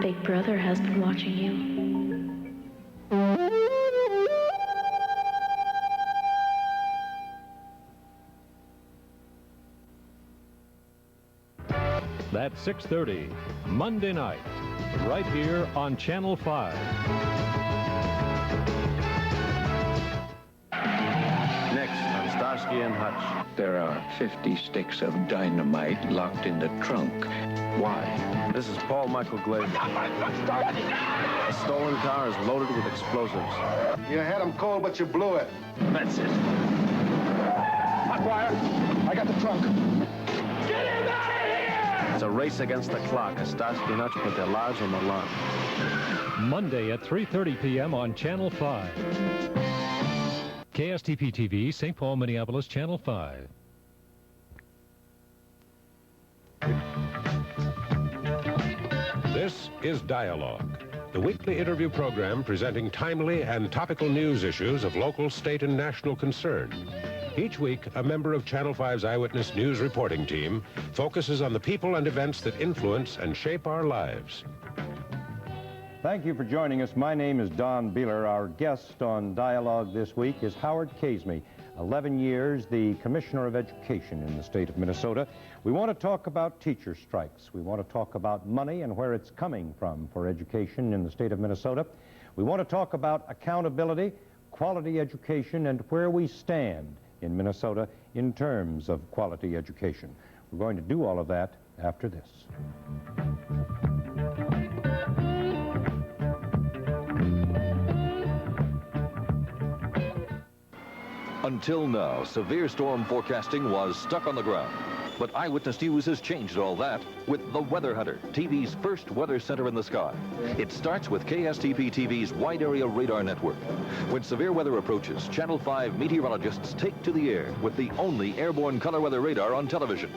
Big Brother has been watching you. That's 6:30, Monday night, right here on Channel 5. Next on Starsky and Hutch. There are 50 sticks of dynamite locked in the trunk. Why? This is Paul Michael Glazer. A stolen car is loaded with explosives. You had them cold, but you blew it. That's it. Hot wire. I got the trunk. Get him out of here! It's a race against the clock as Starsky and Hutch put their lives on the line. Monday at 3:30 p.m. on Channel 5. KSTP TV, St. Paul, Minneapolis, Channel 5. This is Dialogue, the weekly interview program presenting timely and topical news issues of local, state, and national concern. Each week, a member of Channel 5's Eyewitness News reporting team focuses on the people and events that influence and shape our lives. Thank you for joining us. My name is Don Beeler. Our guest on Dialogue this week is Howard Casemy, 11 years the Commissioner of Education in the state of Minnesota. We want to talk about teacher strikes. We want to talk about money and where it's coming from for education in the state of Minnesota. We want to talk about accountability, quality education, and where we stand in Minnesota in terms of quality education. We're going to do all of that after this. Until now, severe storm forecasting was stuck on the ground. But Eyewitness News has changed all that with the Weather Hunter, TV's first weather center in the sky. It starts with KSTP TV's wide area radar network. When severe weather approaches, Channel 5 meteorologists take to the air with the only airborne color weather radar on television.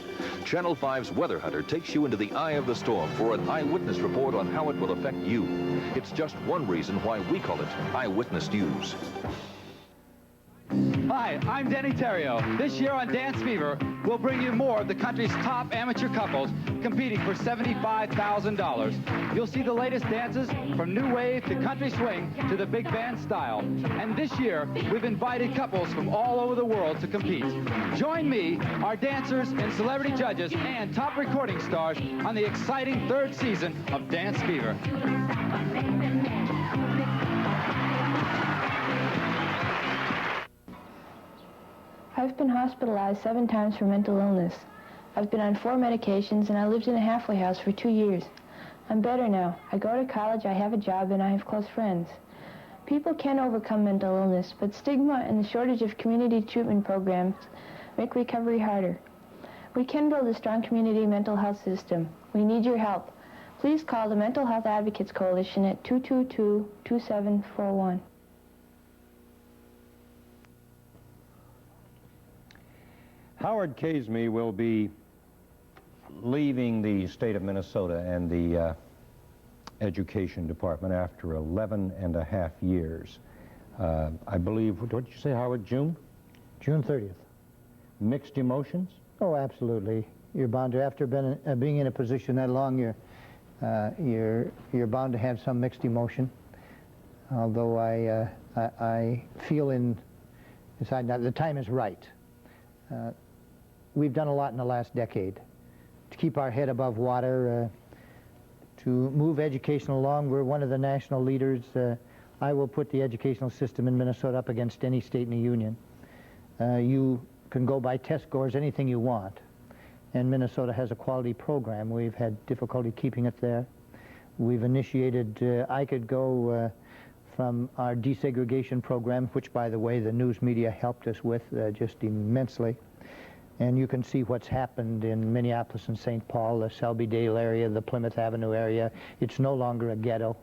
Channel 5's Weather Hunter takes you into the eye of the storm for an eyewitness report on how it will affect you. It's just one reason why we call it Eyewitness News. Hi, I'm Denny Terrio. This year on Dance Fever, we'll bring you more of the country's top amateur couples competing for $75,000. You'll see the latest dances from new wave to country swing to the big band style. And this year, we've invited couples from all over the world to compete. Join me, our dancers and celebrity judges, and top recording stars on the exciting third season of Dance Fever. I've been hospitalized 7 times for mental illness. I've been on 4 medications and I lived in a halfway house for 2 years. I'm better now. I go to college, I have a job, and I have close friends. People can overcome mental illness, but stigma and the shortage of community treatment programs make recovery harder. We can build a strong community mental health system. We need your help. Please call the Mental Health Advocates Coalition at 222-2741. Howard Casemy will be leaving the state of Minnesota and the Education Department after 11 and a half years. I believe, what did you say, Howard, June? June 30th. Mixed emotions? Oh, absolutely. You're bound to, after being in a position that long, you're bound to have some mixed emotion. Although I feel inside now the time is right. We've done a lot in the last decade to keep our head above water, to move education along. We're one of the national leaders. I will put the educational system in Minnesota up against any state in the union. You can go by test scores, anything you want. And Minnesota has a quality program. We've had difficulty keeping it there. We've initiated, I could go from our desegregation program, which, by the way, the news media helped us with just immensely. And you can see what's happened in Minneapolis and St. Paul, the Selby-Dale area, the Plymouth Avenue area. It's no longer a ghetto.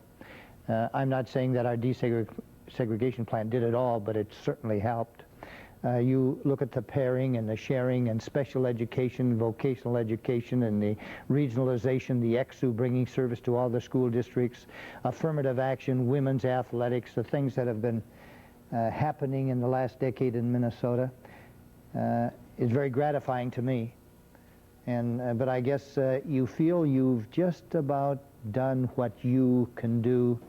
I'm not saying that our desegregation plan did it all, but it certainly helped. You look at the pairing and the sharing and special education, vocational education, and the regionalization, the EXU bringing service to all the school districts, affirmative action, women's athletics, the things that have been happening in the last decade in Minnesota. Is very gratifying to me. But I guess you feel you've just about done what you can do,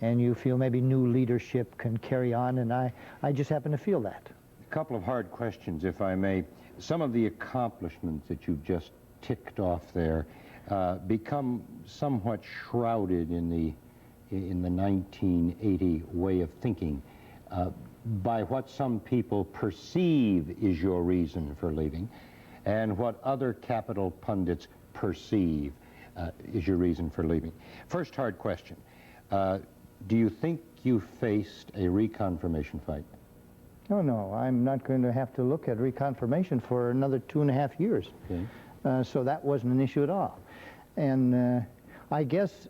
and you feel maybe new leadership can carry on, and I just happen to feel that. A couple of hard questions, if I may. Some of the accomplishments that you've just ticked off there become somewhat shrouded in the 1980 way of thinking by what some people perceive is your reason for leaving, and what other capital pundits perceive is your reason for leaving. First hard question. Do you think you faced a reconfirmation fight? Oh, no, I'm not going to have to look at reconfirmation for another 2.5 years. Okay. So that wasn't an issue at all. And I guess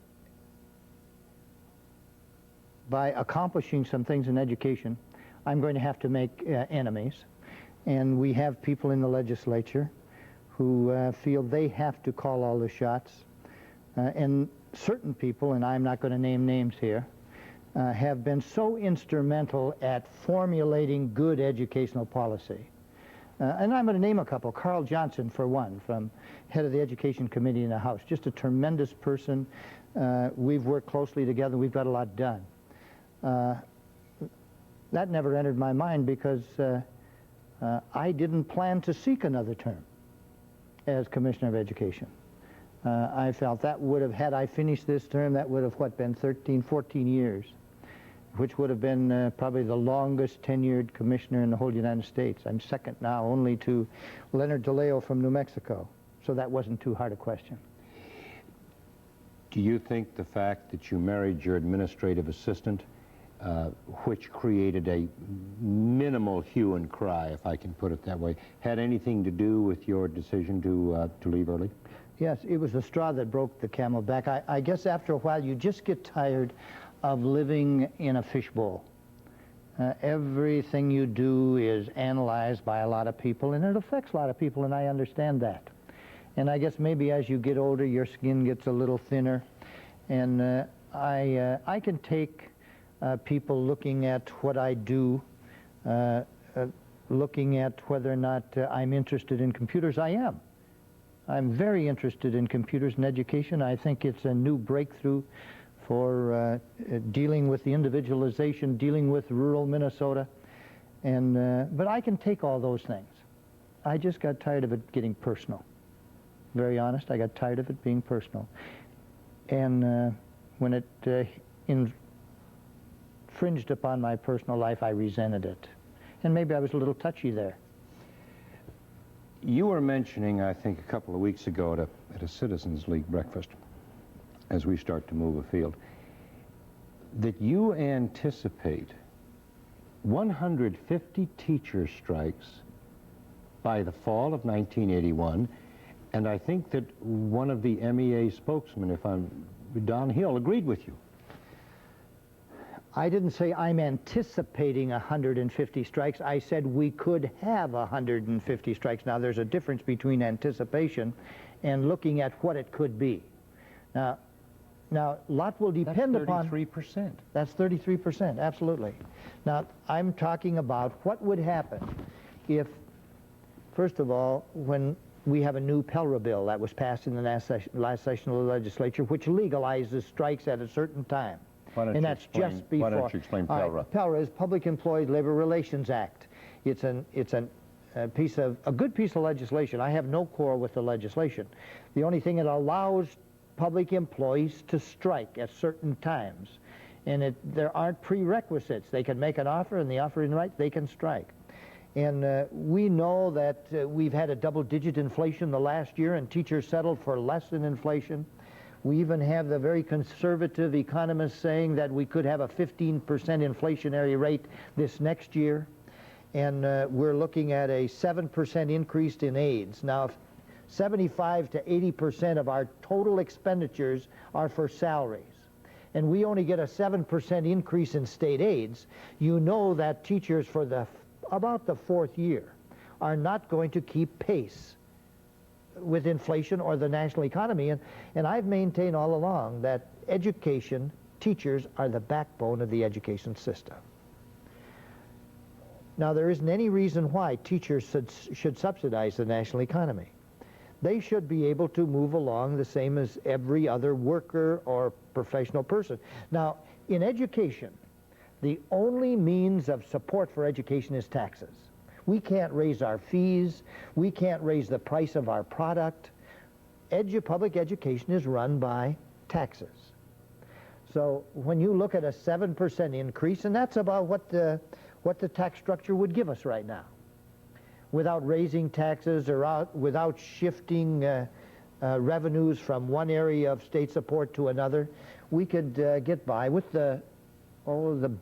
by accomplishing some things in education, I'm going to have to make enemies. And we have people in the legislature who feel they have to call all the shots. And certain people, and I'm not going to name names here, have been so instrumental at formulating good educational policy. And I'm going to name a couple. Carl Johnson, for one, from head of the Education Committee in the House. Just a tremendous person. We've worked closely together. We've got a lot done. That never entered my mind because I didn't plan to seek another term as Commissioner of Education. I felt that would have, had I finished this term, that would have, been 13, 14 years, which would have been probably the longest tenured commissioner in the whole United States. I'm second now only to Leonard DeLeo from New Mexico, so that wasn't too hard a question. Do you think the fact that you married your administrative assistant, which created a minimal hue and cry, if I can put it that way, had anything to do with your decision to leave early? Yes, it was the straw that broke the camel back. I guess after a while you just get tired of living in a fishbowl. Everything you do is analyzed by a lot of people, and it affects a lot of people, and I understand that. And I guess maybe as you get older, your skin gets a little thinner, and I can take people looking at what I do, looking at whether or not I'm interested in computers. I am. I'm very interested in computers and education. I think it's a new breakthrough for dealing with the individualization, dealing with rural Minnesota. And but I can take all those things. I just got tired of it getting personal. Very honest, I got tired of it being personal. And when it infringed upon my personal life, I resented it. And maybe I was a little touchy there. You were mentioning, I think, a couple of weeks ago at a Citizens League breakfast, as we start to move afield, that you anticipate 150 teacher strikes by the fall of 1981, and I think that one of the MEA spokesmen, Don Hill, agreed with you. I didn't say I'm anticipating 150 strikes. I said we could have 150 strikes. Now, there's a difference between anticipation and looking at what it could be. Now, a lot will depend upon... That's 33%. That's 33%, absolutely. Now, I'm talking about what would happen if, first of all, when we have a new Pellra bill that was passed in the last session of the legislature, which legalizes strikes at a certain time. And that's just before. Why don't you explain Pellra? Right, Pellra is Public Employee Labor Relations Act. It's a good piece of legislation. I have no quarrel with the legislation. The only thing, it allows public employees to strike at certain times, and there aren't prerequisites. They can make an offer, and the offer isn't right, they can strike. And we know that we've had a double-digit inflation the last year, and teachers settled for less than inflation. We even have the very conservative economists saying that we could have a 15% inflationary rate this next year. And we're looking at a 7% increase in aids. Now, if 75 to 80% of our total expenditures are for salaries, and we only get a 7% increase in state aids, you know that teachers for about the fourth year are not going to keep pace with inflation or the national economy. And I've maintained all along that education, teachers are the backbone of the education system. Now, there isn't any reason why teachers should subsidize the national economy. They should be able to move along the same as every other worker or professional person. Now, in education, the only means of support for education is taxes. We can't raise our fees. We can't raise the price of our product. Public education is run by taxes. So when you look at a 7% increase, and that's about what the tax structure would give us right now, without raising taxes or without shifting revenues from one area of state support to another, we could get by with the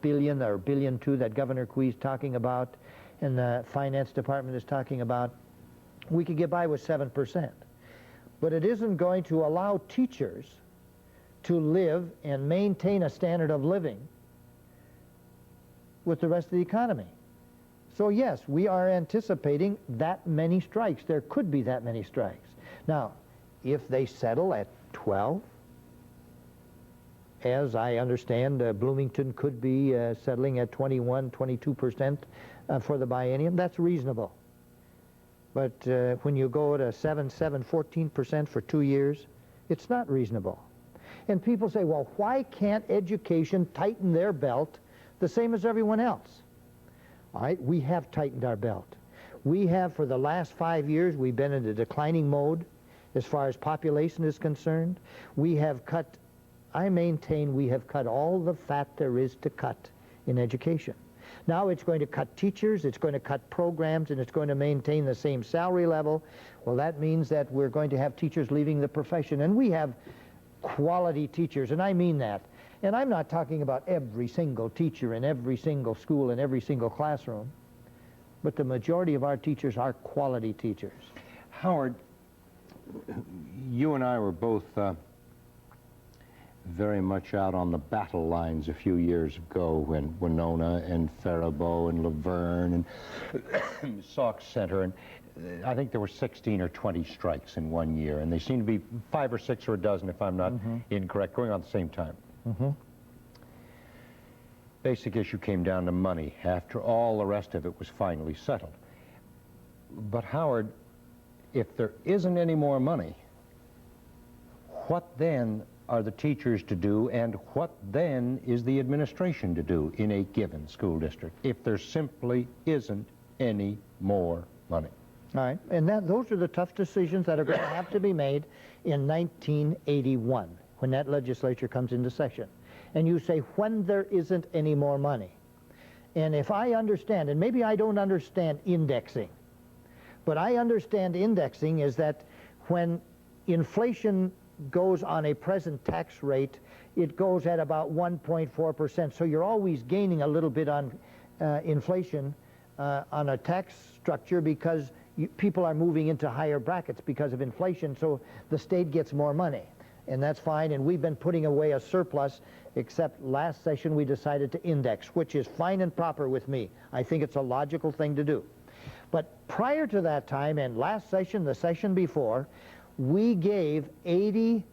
billion or $1.2 billion that Governor Quee is talking about and the Finance Department is talking about. We could get by with 7%. But it isn't going to allow teachers to live and maintain a standard of living with the rest of the economy. So yes, we are anticipating that many strikes. There could be that many strikes. Now, if they settle at 12, as I understand, Bloomington could be settling at 21, 22% for the biennium, that's reasonable. But when you go to 14% for 2 years, it's not reasonable. And people say, well, why can't education tighten their belt the same as everyone else? All right, we have tightened our belt. We have, for the last 5 years, we've been in a declining mode as far as population is concerned. We have cut, I maintain we have cut all the fat there is to cut in education. Now it's going to cut teachers, it's going to cut programs, and it's going to maintain the same salary level. Well, that means that we're going to have teachers leaving the profession. And we have quality teachers, and I mean that. And I'm not talking about every single teacher in every single school in every single classroom, but the majority of our teachers are quality teachers. Howard, you and I were both very much out on the battle lines a few years ago when Winona and Faribault and Laverne and Sauk Center, and I think there were 16 or 20 strikes in 1 year, and they seem to be 5 or 6 or a dozen, if I'm not incorrect, going on at the same time. Basic issue came down to money. After all the rest of it was finally settled. But Howard, if there isn't any more money, what then are the teachers to do, and what then is the administration to do in a given school district if there simply isn't any more money? All right, and those are the tough decisions that are going to have to be made in 1981 when that legislature comes into session. And you say, when there isn't any more money. And if I understand, and maybe I don't understand indexing, but I understand indexing is that when inflation goes on a present tax rate, it goes at about 1.4%. So you're always gaining a little bit on inflation on a tax structure because people are moving into higher brackets because of inflation, so the state gets more money. And that's fine, and we've been putting away a surplus, except last session we decided to index, which is fine and proper with me. I think it's a logical thing to do. But prior to that time, and last session, the session before, we gave $900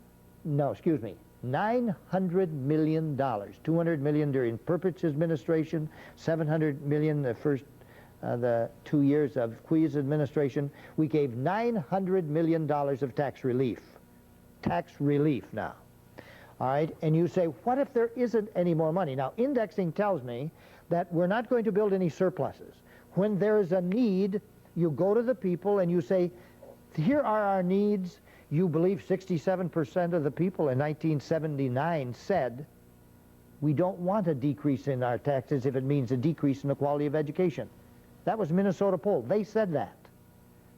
million, $200 million during Perpett's administration, $700 million the 2 years of Quee's administration. We gave $900 million of tax relief. Tax relief now. All right, and you say, what if there isn't any more money? Now, indexing tells me that we're not going to build any surpluses. When there is a need, you go to the people and you say, here are our needs. You believe 67% of the people in 1979 said, we don't want a decrease in our taxes if it means a decrease in the quality of education. That was Minnesota poll. They said that.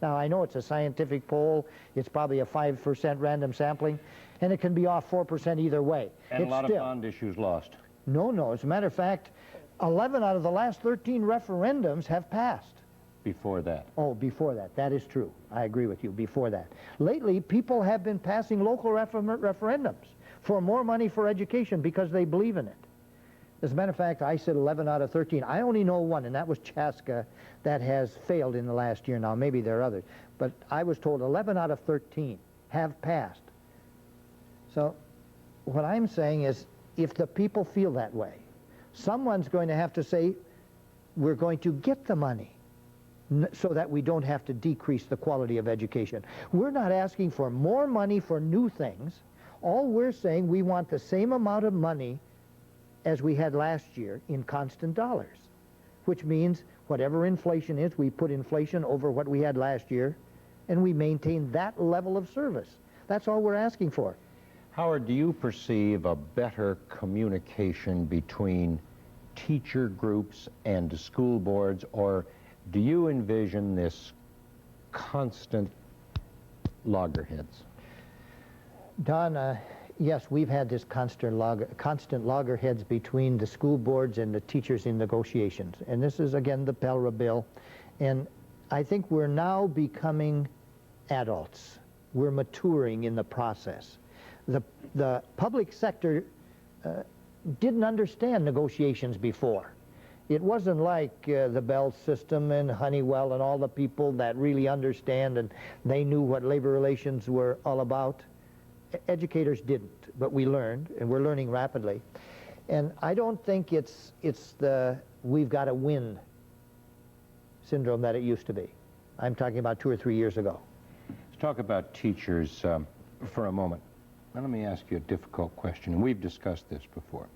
Now, I know it's a scientific poll. It's probably a 5% random sampling, and it can be off 4% either way. And a lot of bond issues lost. No. As a matter of fact, 11 out of the last 13 referendums have passed. Before that. Oh, before that. That is true. I agree with you, before that. Lately, people have been passing local referendums for more money for education because they believe in it. As a matter of fact, I said 11 out of 13. I only know one, and that was Chaska, that has failed in the last year. Now, maybe there are others. But I was told 11 out of 13 have passed. So what I'm saying is, if the people feel that way, someone's going to have to say, we're going to get the money. so that we don't have to decrease the quality of education. We're not asking for more money for new things. All we're saying, we want the same amount of money as we had last year in constant dollars, which means whatever inflation is, we put inflation over what we had last year, and we maintain that level of service. That's all we're asking for. Howard, do you perceive a better communication between teacher groups and school boards, or do you envision this constant loggerheads? Don, yes, we've had this constant loggerheads between the school boards and the teachers in negotiations. And this is, again, the Pellra bill. And I think we're now becoming adults. We're maturing in the process. The public sector didn't understand negotiations before. It wasn't like the Bell system and Honeywell and all the people that really understand and they knew what labor relations were all about. Educators didn't, but we learned, and we're learning rapidly. And I don't think it's the we've got to win syndrome that it used to be. I'm talking about 2 or 3 years ago. Let's talk about teachers for a moment. Now, let me ask you a difficult question, and we've discussed this before.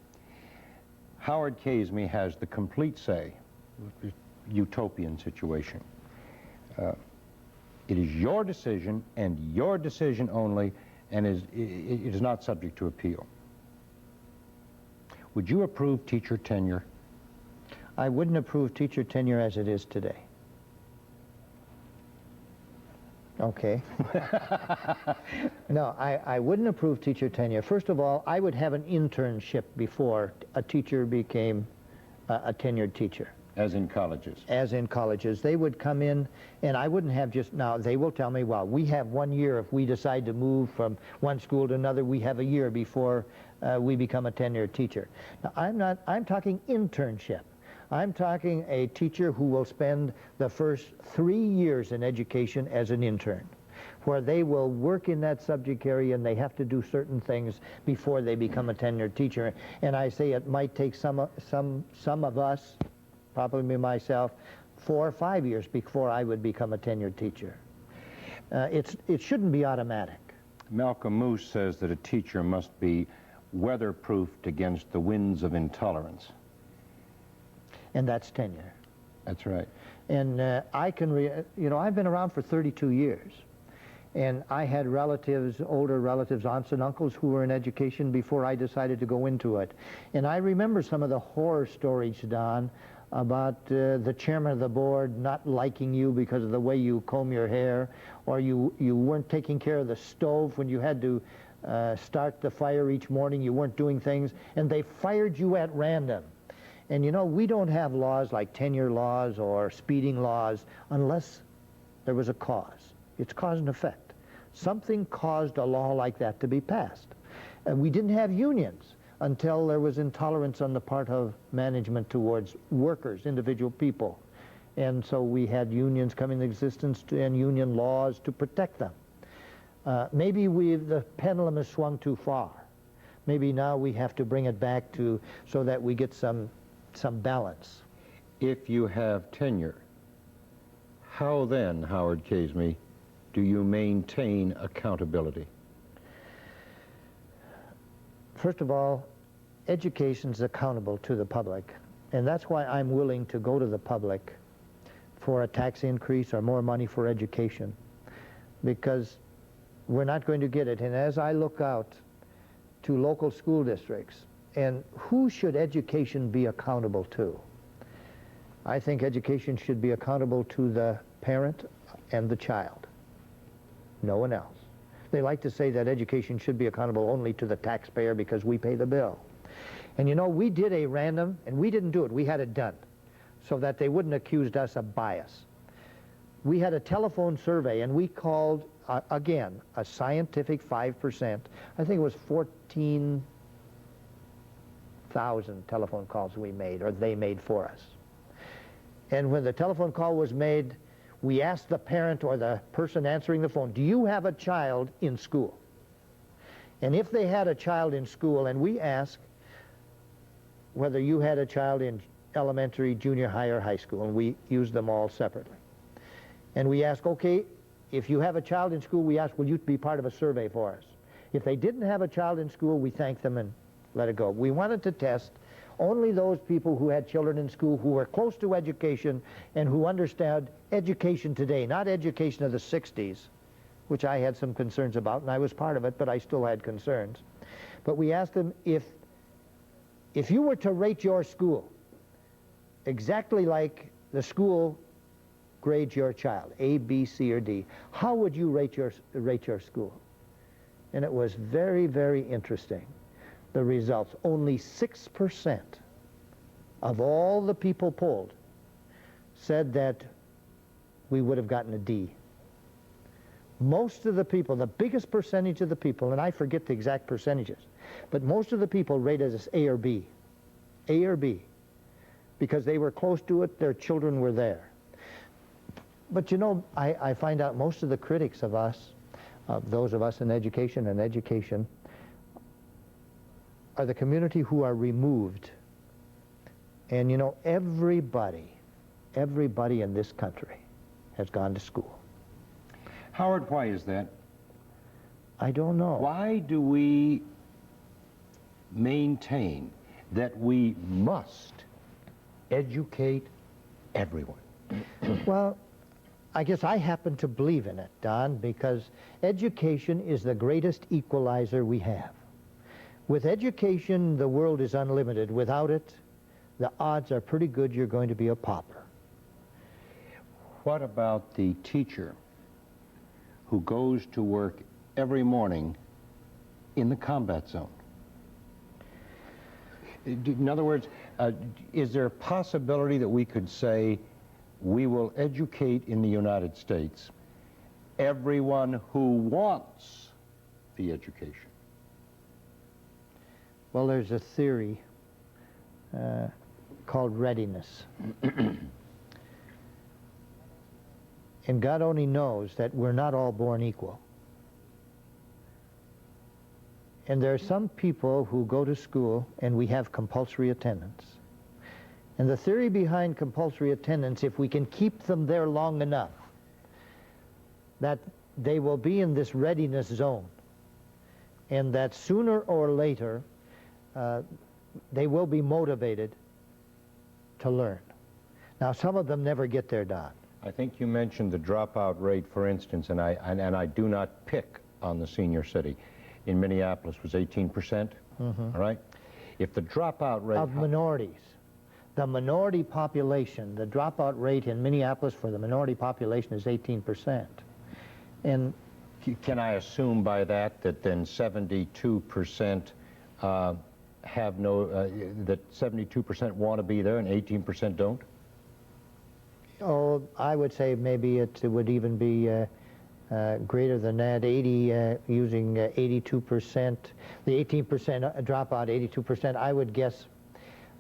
Howard Casey has the complete say, utopian situation. It is your decision and your decision only, and it is not subject to appeal. Would you approve teacher tenure? I wouldn't approve teacher tenure as it is today. Okay. No, I wouldn't approve teacher tenure. First of all, I would have an internship before a teacher became a tenured teacher. As in colleges? As in colleges. They would come in, and I wouldn't have just, now they will tell me, well, we have 1 year. If we decide to move from one school to another, we have a year before we become a tenured teacher. Now, I'm talking internship. I'm talking a teacher who will spend the first 3 years in education as an intern, where they will work in that subject area and they have to do certain things before they become a tenured teacher. And I say it might take some of us, probably myself, 4 or 5 years before I would become a tenured teacher. It shouldn't be automatic. Malcolm Moose says that a teacher must be weatherproofed against the winds of intolerance. And that's tenure. That's right. And I've been around for 32 years. And I had relatives, older relatives, aunts and uncles who were in education before I decided to go into it. And I remember some of the horror stories, Don, about the chairman of the board not liking you because of the way you comb your hair, or you weren't taking care of the stove when you had to start the fire each morning. You weren't doing things, and they fired you at random. And you know, we don't have laws like tenure laws or speeding laws unless there was a cause. It's cause and effect. Something caused a law like that to be passed. And we didn't have unions until there was intolerance on the part of management towards workers, individual people. And so we had unions come into existence and union laws to protect them. Maybe the pendulum has swung too far. Maybe now we have to bring it back to so that we get some balance. If you have tenure, how then, Howard Casey, do you maintain accountability? First of all, education is accountable to the public, and that's why I'm willing to go to the public for a tax increase or more money for education, because we're not going to get it. And as I look out to local school districts, and who should education be accountable to? I think education should be accountable to the parent and the child. No one else. They like to say that education should be accountable only to the taxpayer because we pay the bill. And you know, we did a random, and we didn't do it, we had it done, so that they wouldn't accuse us of bias. We had a telephone survey, and we called, again, a scientific 5%. I think it was 14,000 telephone calls we made, or they made for us. And when the telephone call was made, we asked the parent or the person answering the phone, do you have a child in school? And if they had a child in school, and we asked whether you had a child in elementary, junior high, or high school, and we used them all separately. And we ask, okay, if you have a child in school, we ask, will you be part of a survey for us? If they didn't have a child in school, we thank them and let it go. We wanted to test only those people who had children in school who were close to education and who understand education today, not education of the 60s, which I had some concerns about, and I was part of it, but I still had concerns. But we asked them, if you were to rate your school exactly like the school grades your child, A, B, C, or D, how would you rate your school? And it was very, very interesting, the results. Only 6% of all the people polled said that we would have gotten a D. Most of the people, the biggest percentage of the people, and I forget the exact percentages, but most of the people rated us A or B. A or B. Because they were close to it, their children were there. But you know, I find out most of the critics of us, those of us in education are the community who are removed. And you know, everybody in this country has gone to school. Howard, why is that? I don't know. Why do we maintain that we must educate everyone? Well, I guess I happen to believe in it, Don, because education is the greatest equalizer we have. With education, the world is unlimited. Without it, the odds are pretty good you're going to be a pauper. What about the teacher who goes to work every morning in the combat zone? In other words, is there a possibility that we could say we will educate in the United States everyone who wants the education? Well, there's a theory called readiness. And God only knows that we're not all born equal. And there are some people who go to school and we have compulsory attendance. And the theory behind compulsory attendance, if we can keep them there long enough, that they will be in this readiness zone, and that sooner or later they will be motivated to learn. Now, some of them never get there, Don. I think you mentioned the dropout rate, for instance, and I do not pick on the senior city. In Minneapolis was 18%, all right? If the dropout rate... Of minorities. The minority population, the dropout rate in Minneapolis for the minority population is 18%. And can I assume by that then 72% have no, that 72% want to be there and 18% don't? Oh, I would say maybe it would even be greater than that, using 82%, the 18% dropout, 82%. I would guess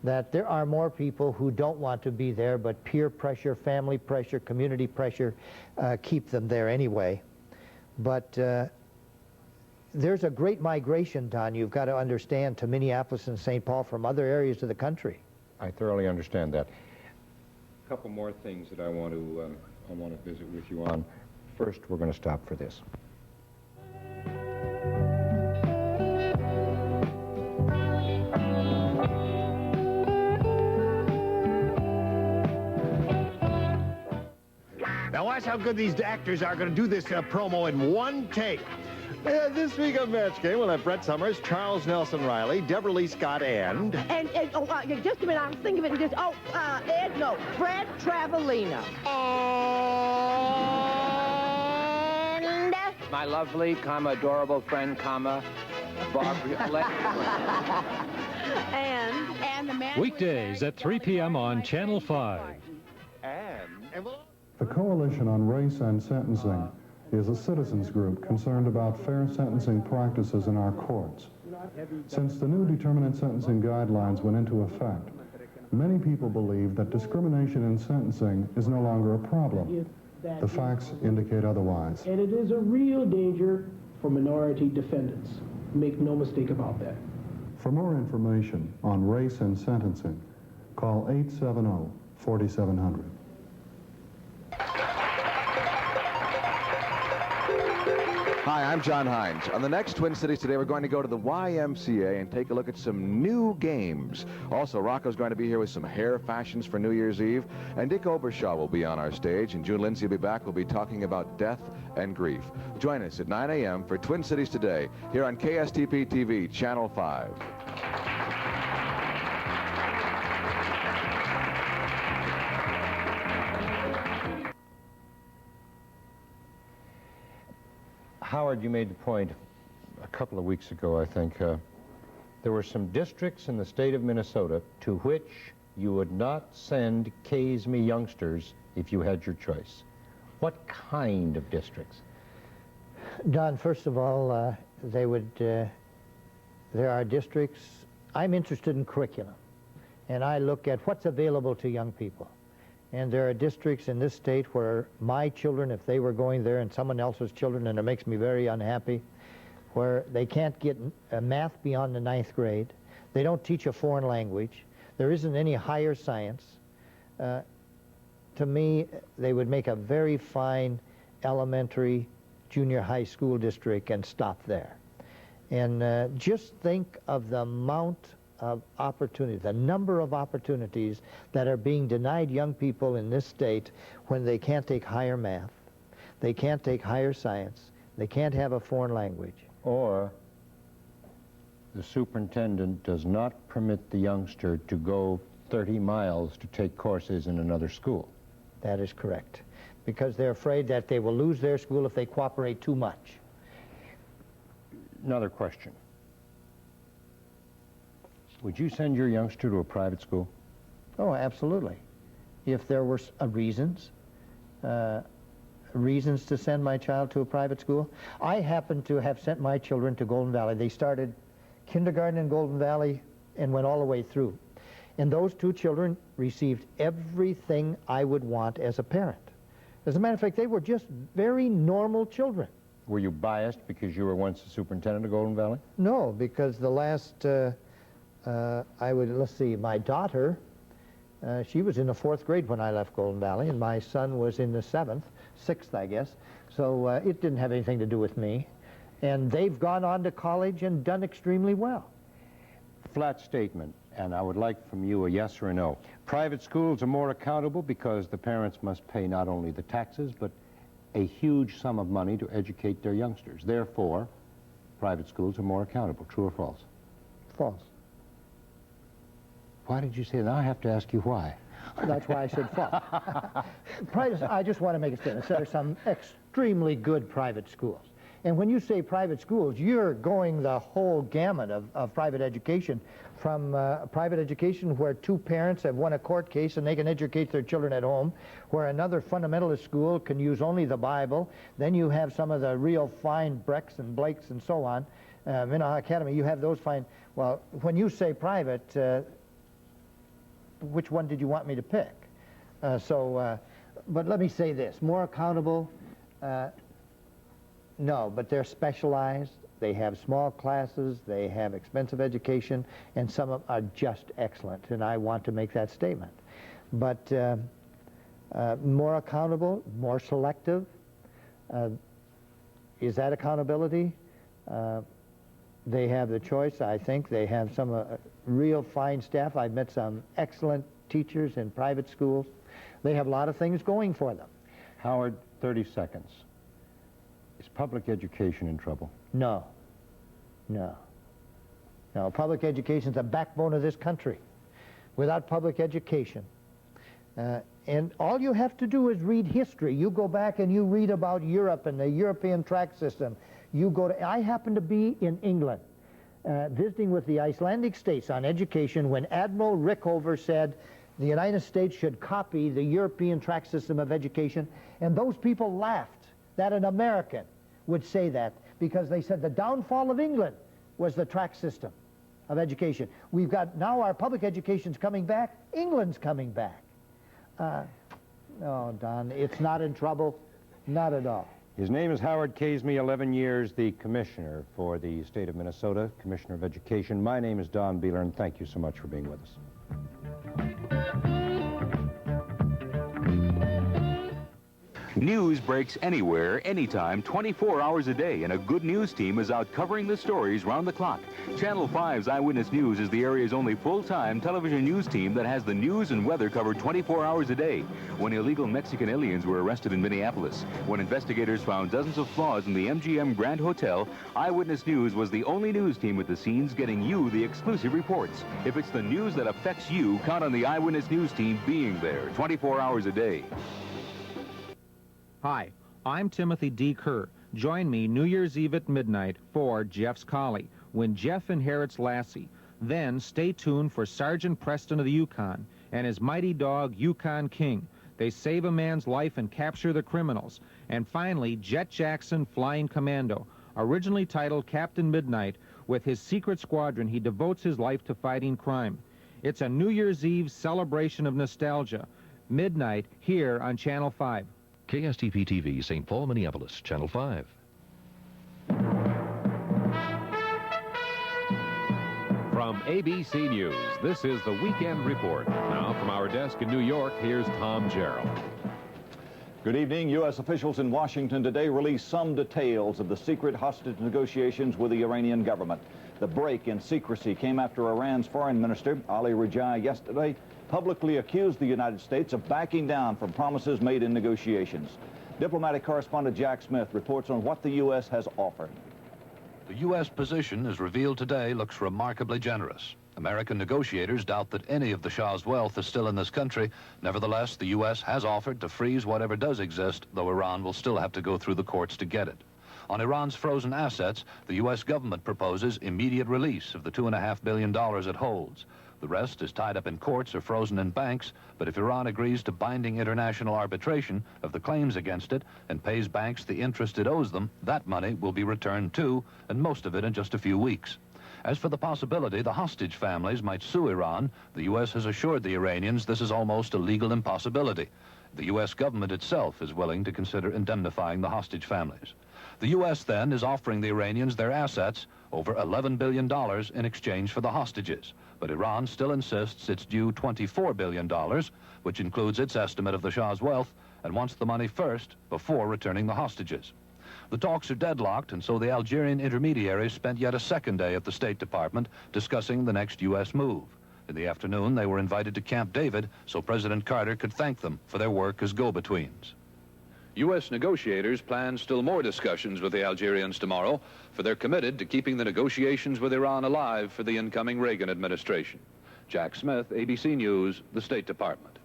that there are more people who don't want to be there, but peer pressure, family pressure, community pressure keep them there anyway. But there's a great migration, Don, you've got to understand, to Minneapolis and St. Paul from other areas of the country. I thoroughly understand that. A couple more things that I want to visit with you on. First, we're going to stop for this. Now watch how good these actors are going to do this promo in one take. This week on Match Game, we'll have Brett Summers, Charles Nelson Riley, Deborah Lee Scott, and just a minute, I was thinking of it, Fred Travelina. And... my lovely, adorable friend, Barbara. and the man... Weekdays at 3 p.m. on Channel 5. The Coalition on Race and Sentencing is a citizens group concerned about fair sentencing practices in our courts. Since the new determinate sentencing guidelines went into effect, many people believe that discrimination in sentencing is no longer a problem. The facts indicate otherwise. And it is a real danger for minority defendants. Make no mistake about that. For more information on race and sentencing, call 870-4700. Hi, I'm John Hines. On the next Twin Cities Today, we're going to go to the YMCA and take a look at some new games. Also, Rocco's going to be here with some hair fashions for New Year's Eve. And Dick Obershaw will be on our stage, and June Lindsay will be back. We'll be talking about death and grief. Join us at 9 a.m. for Twin Cities Today here on KSTP TV, Channel 5. Howard, you made the point a couple of weeks ago, I think. There were some districts in the state of Minnesota to which you would not send KSTP youngsters if you had your choice. What kind of districts? Don, first of all, there are districts. I'm interested in curriculum, and I look at what's available to young people. And there are districts in this state where my children, if they were going there, and someone else's children, and it makes me very unhappy, where they can't get math beyond the 9th grade. They don't teach a foreign language. There isn't any higher science. To me, they would make a very fine elementary, junior high school district and stop there. And just think of the amount of opportunity, the number of opportunities that are being denied young people in this state when they can't take higher math, they can't take higher science, they can't have a foreign language. Or the superintendent does not permit the youngster to go 30 miles to take courses in another school. That is correct, because they're afraid that they will lose their school if they cooperate too much. Another question. Would you send your youngster to a private school? Oh, absolutely. If there were reasons to send my child to a private school. I happen to have sent my children to Golden Valley. They started kindergarten in Golden Valley and went all the way through. And those two children received everything I would want as a parent. As a matter of fact, they were just very normal children. Were you biased because you were once the superintendent of Golden Valley? No, because the last... let's see, my daughter, she was in the 4th grade when I left Golden Valley, and my son was in the 6th, I guess. So it didn't have anything to do with me. And they've gone on to college and done extremely well. Flat statement, and I would like from you a yes or a no. Private schools are more accountable because the parents must pay not only the taxes, but a huge sum of money to educate their youngsters. Therefore, private schools are more accountable. True or false? False. Why did you say that? Now I have to ask you why. That's why I said false. I just want to make a statement. There are some extremely good private schools. And when you say private schools, you're going the whole gamut of private education, from private education where two parents have won a court case and they can educate their children at home, where another fundamentalist school can use only the Bible. Then you have some of the real fine Brecks and Blakes and so on. Minnehaha Academy, you have those fine. Well, when you say private, which one did you want me to pick? But let me say this, more accountable, no, but they're specialized, they have small classes, they have expensive education, and some of them are just excellent, and I want to make that statement. But more accountable, more selective, is that accountability? They have the choice, I think. They have some real fine staff. I've met some excellent teachers in private schools. They have a lot of things going for them. Howard, 30 seconds. Is public education in trouble? No. No. No, public education is the backbone of this country. Without public education, and all you have to do is read history. You go back and you read about Europe and the European track system. I happen to be in England, visiting with the Icelandic states on education when Admiral Rickover said the United States should copy the European track system of education, and those people laughed that an American would say that, because they said the downfall of England was the track system of education. We've got, now our public education's coming back, England's coming back. No, Don, it's not in trouble, not at all. His name is Howard KSTP, 11 years the commissioner for the state of Minnesota, commissioner of education. My name is Don Beeler, and thank you so much for being with us. News breaks anywhere, anytime, 24 hours a day, and a good news team is out covering the stories round the clock. Channel 5's Eyewitness News is the area's only full-time television news team that has the news and weather covered 24 hours a day. When illegal Mexican aliens were arrested in Minneapolis, when investigators found dozens of flaws in the MGM Grand Hotel, Eyewitness News was the only news team at the scenes getting you the exclusive reports. If it's the news that affects you, count on the Eyewitness News team being there 24 hours a day. Hi, I'm Timothy D. Kerr. Join me New Year's Eve at midnight for Jeff's Collie, when Jeff inherits Lassie. Then stay tuned for Sergeant Preston of the Yukon and his mighty dog, Yukon King. They save a man's life and capture the criminals. And finally, Jet Jackson, Flying Commando. Originally titled Captain Midnight, with his secret squadron, he devotes his life to fighting crime. It's a New Year's Eve celebration of nostalgia. Midnight, here on Channel 5. KSTP TV, St. Paul, Minneapolis, Channel 5. From ABC News, this is the Weekend Report. Now, from our desk in New York, here's Tom Gerald. Good evening. U.S. officials in Washington today released some details of the secret hostage negotiations with the Iranian government. The break in secrecy came after Iran's foreign minister, Ali Rajai, yesterday publicly accused the United States of backing down from promises made in negotiations. Diplomatic correspondent Jack Smith reports on what the U.S. has offered. The U.S. position, as revealed today, looks remarkably generous. American negotiators doubt that any of the Shah's wealth is still in this country. Nevertheless, the U.S. has offered to freeze whatever does exist, though Iran will still have to go through the courts to get it. On Iran's frozen assets, the U.S. government proposes immediate release of the $2.5 billion it holds. The rest is tied up in courts or frozen in banks, but if Iran agrees to binding international arbitration of the claims against it and pays banks the interest it owes them, that money will be returned too, and most of it in just a few weeks. As for the possibility the hostage families might sue Iran, the U.S. has assured the Iranians this is almost a legal impossibility. The U.S. government itself is willing to consider indemnifying the hostage families. The U.S. then is offering the Iranians their assets, over $11 billion in exchange for the hostages. But Iran still insists it's due $24 billion, which includes its estimate of the Shah's wealth, and wants the money first before returning the hostages. The talks are deadlocked, and so the Algerian intermediaries spent yet a second day at the State Department discussing the next U.S. move. In the afternoon, they were invited to Camp David so President Carter could thank them for their work as go-betweens. U.S. negotiators plan still more discussions with the Algerians tomorrow, for they're committed to keeping the negotiations with Iran alive for the incoming Reagan administration. Jack Smith, ABC News, the State Department.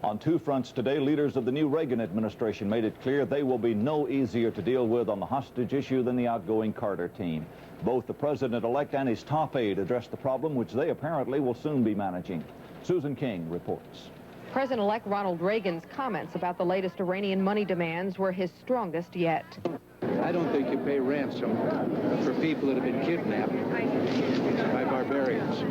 On two fronts today, leaders of the new Reagan administration made it clear they will be no easier to deal with on the hostage issue than the outgoing Carter team. Both the president-elect and his top aide addressed the problem, which they apparently will soon be managing. Susan King reports. President-elect Ronald Reagan's comments about the latest Iranian money demands were his strongest yet. I don't think you pay ransom for people that have been kidnapped by barbarians.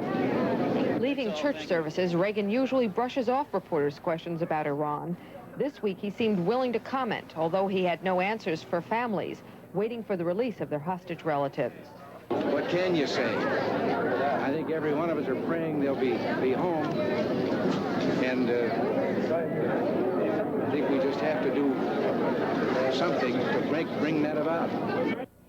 Leaving church services, Reagan usually brushes off reporters' questions about Iran. This week, he seemed willing to comment, although he had no answers for families waiting for the release of their hostage relatives. What can you say? I think every one of us are praying they'll be home, and I think we just have to do something to bring that about.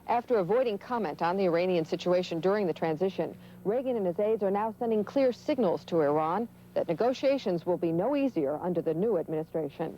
After avoiding comment on the Iranian situation during the transition, Reagan and his aides are now sending clear signals to Iran that negotiations will be no easier under the new administration.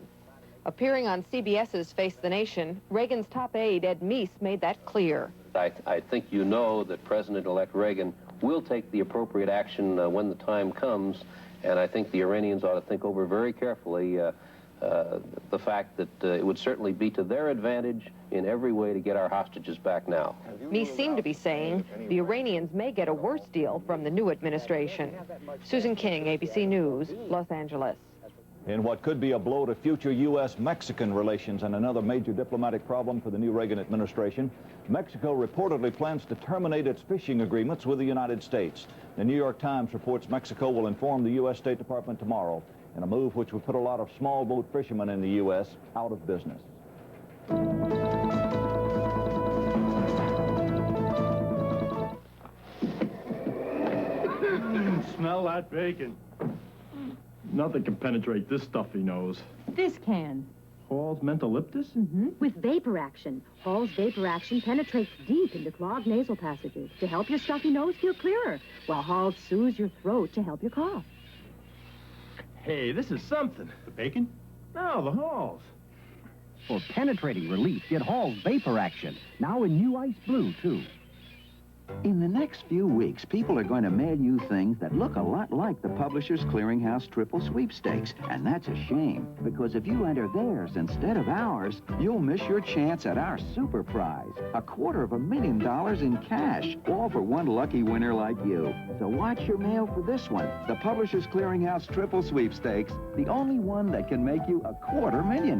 Appearing on CBS's Face the Nation, Reagan's top aide, Ed Meese, made that clear. I think you know that President-elect Reagan will take the appropriate action when the time comes, and I think the Iranians ought to think over very carefully the fact that it would certainly be to their advantage in every way to get our hostages back now. Meese seemed to be saying the Iranians may get a worse deal from the new administration. Susan King, ABC News, Los Angeles. In what could be a blow to future U.S.-Mexican relations and another major diplomatic problem for the new Reagan administration, Mexico reportedly plans to terminate its fishing agreements with the United States. The New York Times reports Mexico will inform the U.S. State Department tomorrow in a move which would put a lot of small boat fishermen in the U.S. out of business. Smell that bacon. Nothing can penetrate this stuffy nose. This can. Hall's Mentholyptus? With vapor action. Hall's vapor action penetrates deep into clogged nasal passages to help your stuffy nose feel clearer, while Hall soothes your throat to help you cough. Hey, this is something. The bacon? No, the Halls. For penetrating relief, get Hall's Vapor Action. Now in new ice blue, too. In the next few weeks, people are going to mail you things that look a lot like the Publishers Clearinghouse Triple Sweepstakes. And that's a shame, because if you enter theirs instead of ours, you'll miss your chance at our super prize, $250,000 in cash, all for one lucky winner like you. So watch your mail for this one, the Publishers Clearinghouse Triple Sweepstakes, the only one that can make you $250,000.